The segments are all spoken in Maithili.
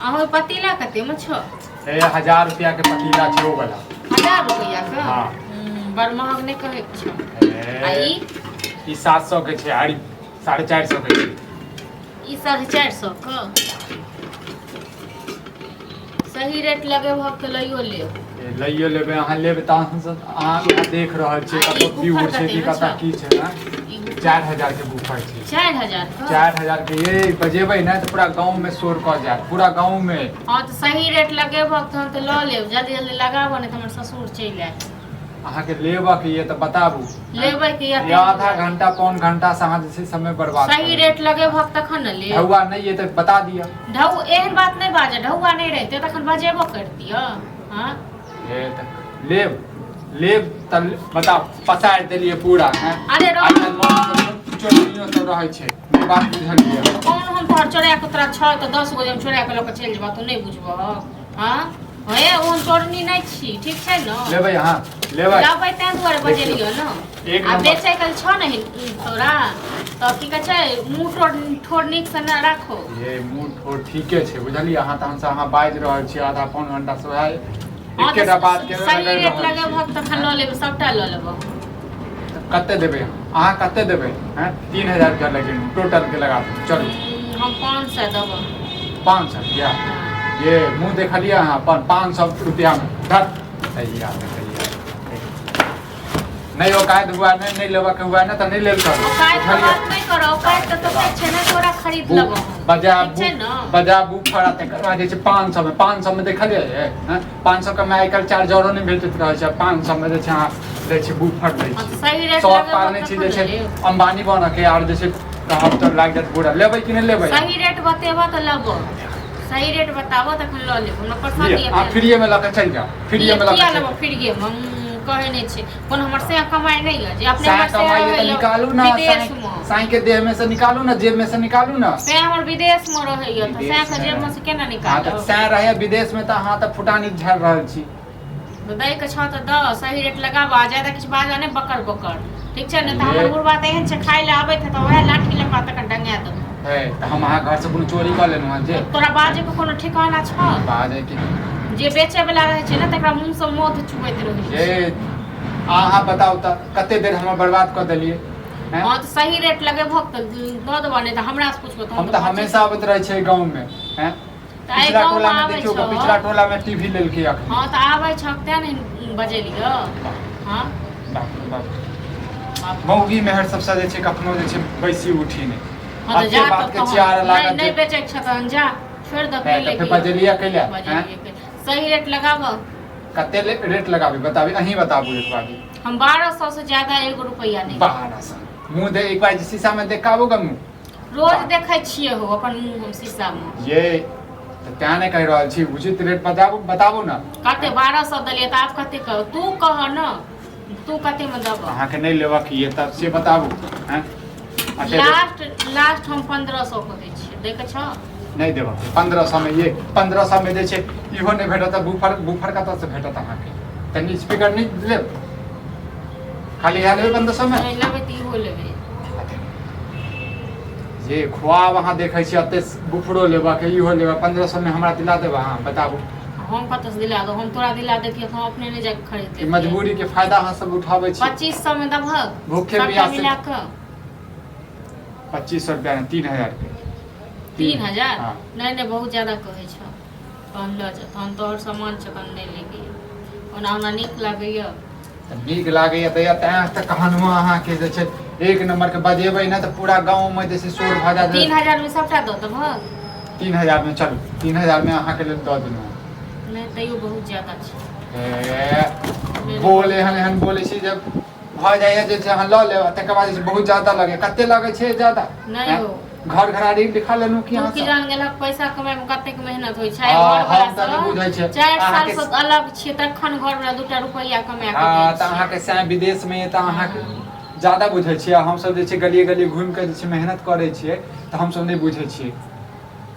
अहो पतीला कते में छ? 1000 रुपया के पतीला छै ओ वाला। 1000 रुपया का? हाँ। बड़ महंग नहीं कहे छ। ई 700 के छै, आरी 450 के छै। ई 450 का? सही रेट लगे भक्त लइयो ले। लइयो लेबे अहाँ लेबे त अहाँ देख रहल छी कतो व्यू छै कि कता की छै ना। 4000 के बुफर छै। 4000 का? 4000 के ये बजेबै ना त पूरा गांव में शोर क जात, पूरा गांव में। हां तो सही रेट लगे भक्त हम तो ल लेब, जल्दी जल्दी लगाबो ने त हमर ससुर चल आए। अहाँ के लेबा के ये त बताबू। लेबै के या आधा घंटा पौन घंटा से अहाँ जैसे समय बर्बाद सही रेट लगे भक्त तखन न ले। ढौआ नहीं ये त बता दिया। ढौ एहन बात नहीं बाजे, ढौआ नहीं रहते तखन बजेबो करती हां। ये त लेब त बताओ पसार देलिए पूरा हैं। अरे चोरियों सब रहै छै, ई बात बुझलिए। कौन हम तोहर चोरा के तोरा छ त 10 गो हम चोरा के ल के चल जेबा, तू नहीं बुझबो हां। हे ओन चोरनी नहीं छी, ठीक छै न? लेबै हां लेबै। लेबै त दुआरे बजेलियो न। आ बेचे कल छ नहीं तोरा त की कह छै मुंह ठोर निक से न राखो। ये मुंह ठोर ठीके छै बुझलिए। अहाँ तहन से अहाँ बाज रहल छी आधा पौन घंटा से है एकेटा बात के सही रेट लगे भक्त तखन ल लेब, सबटा ल लेब। कते देबै अहाँ कते देबै हैं? 3000 के लगे टोटल के लगा दो। चलो हम 500 देब। 500 या ये मुंह देखलिए अहाँ अपन 500 रुपया में धर सही आ सही नहीं औकात हुआ नहीं लेबा के हुआ ना त नहीं लेल करो। औकात के बात नहीं करो, औकात तो छै ना तोरा खरीद लेबो। बजा बुक फड़ा ते करवा जे 500 में 500 में देखलिए हैं 500 के में आइकल चार्जरो नहीं भेटत रहे छै। 500 में जे छै अहाँ दै छै बुक फट दै छै। सही रेट सब लगे पालने छै जे छै अंबानी बन के और जे छै कहब त लाग जात पूरा। लेबै कि नहीं लेबै? सही रेट बतेबो त लेबो। सही रेट बताबो तखन ल लेबो। न पसंद ये आ फ्री में लके चल जाओ। फ्री में लके लेबो। फ्री में हम कहे नहीं छै कोन हमर से कमाई नहीं है जे अपने हमर से कमाई त निकालू ना। साई के देह में से निकालू ना, जेब में से निकालू ना। से हमर विदेश में रहैय त से के जेब में से केना निकालू? हां त से रहे विदेश में त अहाँ त फुटानी झड़ रहल छी। दै के छ त द सही रेट लगाबा, ज्यादा किछ बाजा नहीं बकर बकर, ठीक छै न? त हमर बुढ़वा त एहन छै खाइ ले आबैत त ओहे लाठी ले पात के डंगा दब है। त हम अहाँ घर से कोनो चोरी कर लेनु जे तोरा बाजे के कोनो ठिकाना छ? बाजे के जे बेचे वाला रहे छै न तकरा मुंह से मौत चुबैत रहै छै। ये अहाँ बताओ त कते देर हम बर्बाद कर देलिए हैं? हां त सही रेट लगे भक्त द देबो नहीं त हमरा से पूछबो त हम त हमेशा आबत रहे छै गांव में हैं। पिछला टोला में देखियो पिछला टोला में टीवी लेल के अखन। हां त आबै छ त नहीं बजेलियो हां। मौगी मेहर सबसे जे छै कखनो जे छै बैसी उठी नहीं। हां त जा बात के चार लागत नहीं बेचे छ त जा छोड़ द पहले के बजेलिया कैला हैं? सही रेट लगाबो। कते रेट लगाबी बताबी, अहीं बताबू एक बार। हम 1200 से ज्यादा 1 रुपया नहीं। 1200 मुंह दे एक बार शीशा में देखाबो ग मुंह। रोज देखै छियै हो अपन मुंह हम शीशा में। ये त क्या नहीं कह रहल छी, उचित रेट बताबू ना। कते 1200 दलिए त आप कते कह तू कह न, तू कते में देबो? अहाँ के नहीं लेबा की ये तब से बताबू हैं? लास्ट हम 1500 को दै छी, देख छ नहीं देबा 1500 में। ये 1500 में जे छै इहो नहीं भेटत। बुफर कत से भेटत अहाँ के? तनी स्पीकर नहीं लेब खाली हाल 1500 में नहीं लेबै त इहो लेबै। ये ख्वाब अहाँ देखै छी अते बुफरो लेबा के इहो लेबा 1500 में हमरा दिला देबा अहाँ बताबू? हम कत से दिला दो? हम तोरा दिला देतिए हम अपने नहीं जाके खरीदते। मजबूरी के फायदा अहाँ सब उठाबै छी। 2500 में देबह भूखे प्यासे मिला के 2500 रुपया 3000 के 3000 हाँ। नहीं बहुत ज्यादा कहै छ। तहन ल जा, तहन तोहर सामान छ तहन नहीं लेगी। ओना हमरा नीक लागैय त नीक लागैय त या त कहनुआ अहाँ के जे छै एक नंबर के बजेबै ना त पूरा गांव में जैसे शोर भजा दे। 3000 में सबटा दो देबह? 3000 में चलू 3000 में अहाँ के लेल द देनु। नहीं तैयो बहुत ज्यादा छ। बोले हन बोले छी जब भ जाय जे छै अहाँ ल लेब तकर बाद जे बहुत ज्यादा लगे कते लगे छै ज्यादा नहीं हो। घर घराड़ी लिखा लेनु कि अहाँ की जान गेलक पैसा कमाए में कतेक मेहनत होय छै। घर वाला हम त नहीं बुझै छै 4 साल से अलग छियै तखन घर वाला 2 रुपया कमाए के। हां त अहाँ के से विदेश में त अहाँ के ज्यादा बुझै छियै। हम सब जे छै गली गली घूम के जे छै मेहनत करै छियै त हम सब नहीं बुझै छियै।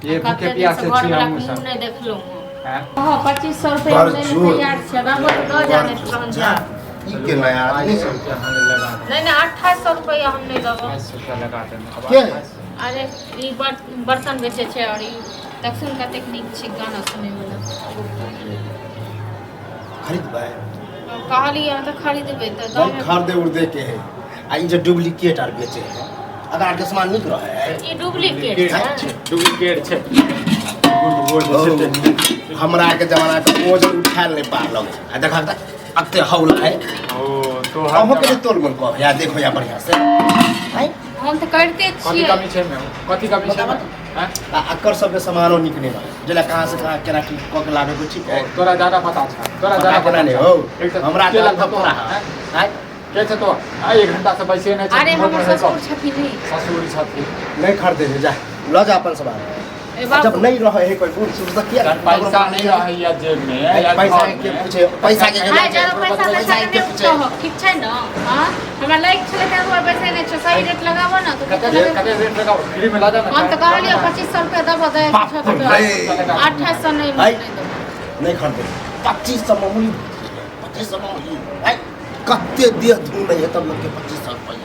ये भूखे प्यासे छियै हम सब नहीं देखलौ हैं। हां 2500 रुपया में तैयार छै दाम तो द जाने तहन जा। ई के नया आदमी सब नहीं 2800 रुपया हम नहीं देबो। 2800 रुपया लगा देना। के अरे ई बर्तन बेचे छै और ई दक्षिण का टेक्निक छै गाना सुनै वाला खरीदबै कहली अहाँ तऽ खरीदबै तऽ भाई दाम खरीदे उर्दे के है आ ई जे डुप्लीकेट आर बेचे है अगर आर के सामान निक रहे है ई डुप्लीकेट छै डुप्लीकेट छै हमरा के जमाना के ओजन उठाल नहीं पारलक आ देखा त अते हौला है ओ तो हम के तोल मन को या देखो या बढ़िया से हैं हम तऽ करते कथी छियै कमी छै में कथी कमी छै बताबा हैं आ अकर सब के सामानो निक नहीं रहे जेला कहां से कहां केना की क के लाबे को ठीक है तोरा ज्यादा पता छै तोरा पता ज्यादा केना नहीं हो एक तऽ हमरा केला त पूरा है के छै तो आ 1 घंटा से बैसे नहीं छै अरे हमर ससुर छथिन नहीं ससुर छथिन नहीं खरीदे जा ल जा अपन सामान ए जब बाबू नहीं रहे है कोई बूढ़ सूढ़ तो क्या पैसा नहीं रहे या जेब में या पैसा घर के में। पूछे पैसा के हाय ज्यादा पैसा पैसा ले के सकते पूछे हो ठीक छै न हां हमरा लाइक छले त दुआरे पैसा नहीं छै सही रेट लगाबो न तो कते रेट लगाओ फ्री में ला देना हम तऽ कहलियै 2500 रुपया दबो दे बाप रे। 2800 नहीं हाय। दो नहीं खरीदे 2500 मामूली 2500 मामूली भाई कत्ते दिया धूम नहीं है तब लोग के 2500 रुपया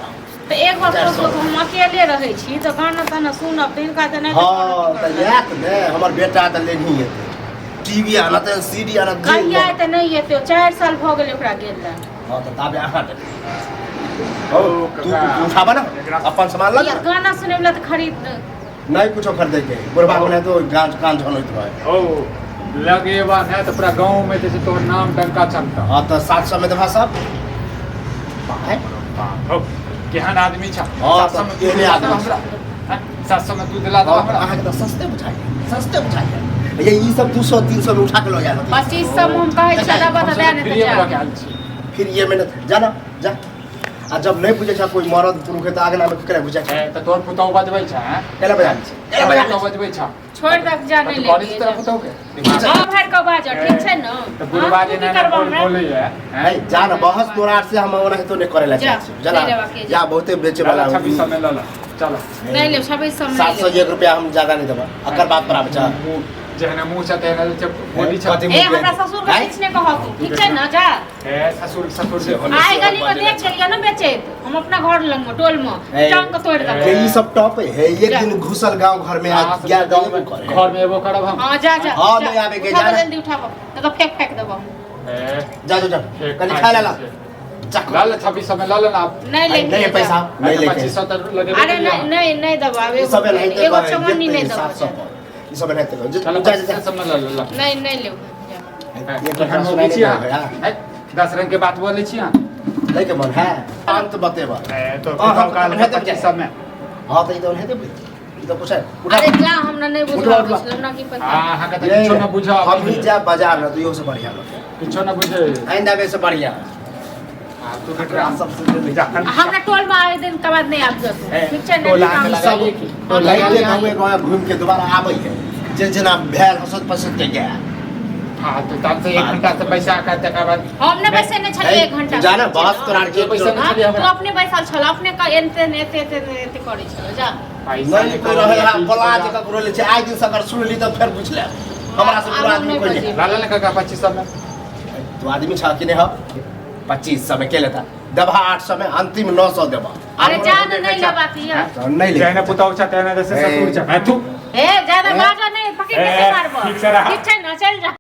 तो एक बार तो हम अकेले रहै छी तो गाना ताना सुनब तो इनका तो नहीं हां त यात ने हमर बेटा त लेनी है टीवी आना त सीडी आना कहिया त नहीं हेतै 4 साल भ गेलै ओकरा गेल रह हां त ताबे आहा दे हो तू उठाबा ना अपन सामान या लगा गाना सुने वाला तो खरीद नहीं कुछो खरीदे के बुढ़वा बने तो गांज कान झनोइत रहे ओ लगेवा है तो पूरा गांव में जैसे तोर नाम डंका चलता हां त 700 में दफा सब है हो केहन आदमी छ हाँ, 700 में तो तू केहने दिला आदमी दो हमरा हैं? 700 में तू दिला दो हमरा अहाँ के त सस्ते बुझाइए ये ई सब 200 300 में उठा के लो जानो 2500 में हम कहै छी दबा त दे फ्री नहीं में तो लगे आयल छी फिर ये मैंने जाना जा आ जब नहीं पूछे छा कोई मरद पुरुष है तो आगे ना में केना बुझा छा तो तोर पुतौ बजबै छ हैं केना बजानी छे केना बजानी पुतौ बजबै छ छोड़ दक जा नहीं तो कॉलेज ले तरफ पुतौ के हां भर के बाजा ठीक छै न तो बुढ़वा जे ना बोले है है जाना बहस तोरा से हम ओना तो नहीं करेला जा, चाहे जना ले लेवा के जा। या बहुते बेचे वाला 2600 में ला चलो नहीं ले 2600 में 701 रुपया हम ज्यादा नहीं देबा अकर बात पर बचा जहने मुंह से तेने जब बोली छ कथी ए हमरा ससुर के किछ नहीं कहत ठीक छै न जा ए ससुर से आइ गली में देख चलिए ना बेचे हम अपना घर लंग में टोल में टांग के तोड़ के दे ई सब टॉप है एक जा। दिन घुसल गांव घर में आ गया गांव में करे घर में एबो करब हम हां जा जा हाँ, नहीं आवे के, उठाबो, जा ना। जल्दी उठाबो तो फेंक देबो ए जा जा कनी खा ला चक ला 2600 में ला लेना आप नहीं ले नहीं पैसा नहीं लेके 2500 तो लगे अरे नहीं दबो अब ये सब नहीं तो एगो चमनी नहीं दबो 700 ये सब नहीं तो चलो जा जा 2500 में ला ला नहीं ले ये तो हम सुनाई छी नहीं है 10 रंग के बात बोले छी नहीं के मन है अंत बतेबा तो हाँ, काल हाँ, 2500 में हां तो ये तो है ये तो पूछे अरे जा हमरा नहीं बुझा उठा। बुझल ना की पता हां का किछो ना बुझा हम ही जा बाजार ना तो यो से बढ़िया किछो ना बुझे आइंदा में से बढ़िया तू एकरा सबसे ले जा हमरा टोल में आए दिन के बाद नहीं आब जतो ठीक छै टोल नहीं आके काम लगा सब लिए की? तो लाइटे गाँव गाँव घूम के दोबारा आबै है जे जना भेल हसत पसत के गया हां तो तब से 1 घंटा से पैसा का तक बाद हमने पैसे नहीं छले 1 घंटा जाना बहस तोरा के पैसा हाँ, नहीं तू अपने बैसल छल अपने का एते करे छल जा पैसा नहीं कोई रहे हा फला जगह करो ले छै आइ दिन सकर सुन ली तो फिर पूछ ले हमरा से पूरा आदमी कोई नहीं ला ला का 2500 में तू आदमी छा कि नहीं हो 2500 में के लेता दबा 800 में अंतिम 900 देबा अरे जा नहीं लेबा किया नहीं ले जहने पुतौ छ तेने जैसे ससुर छ तू ए ज्यादा बाजा नहीं पकड़ के मारबो ठीक से रहा। ठीक छै ना चल जा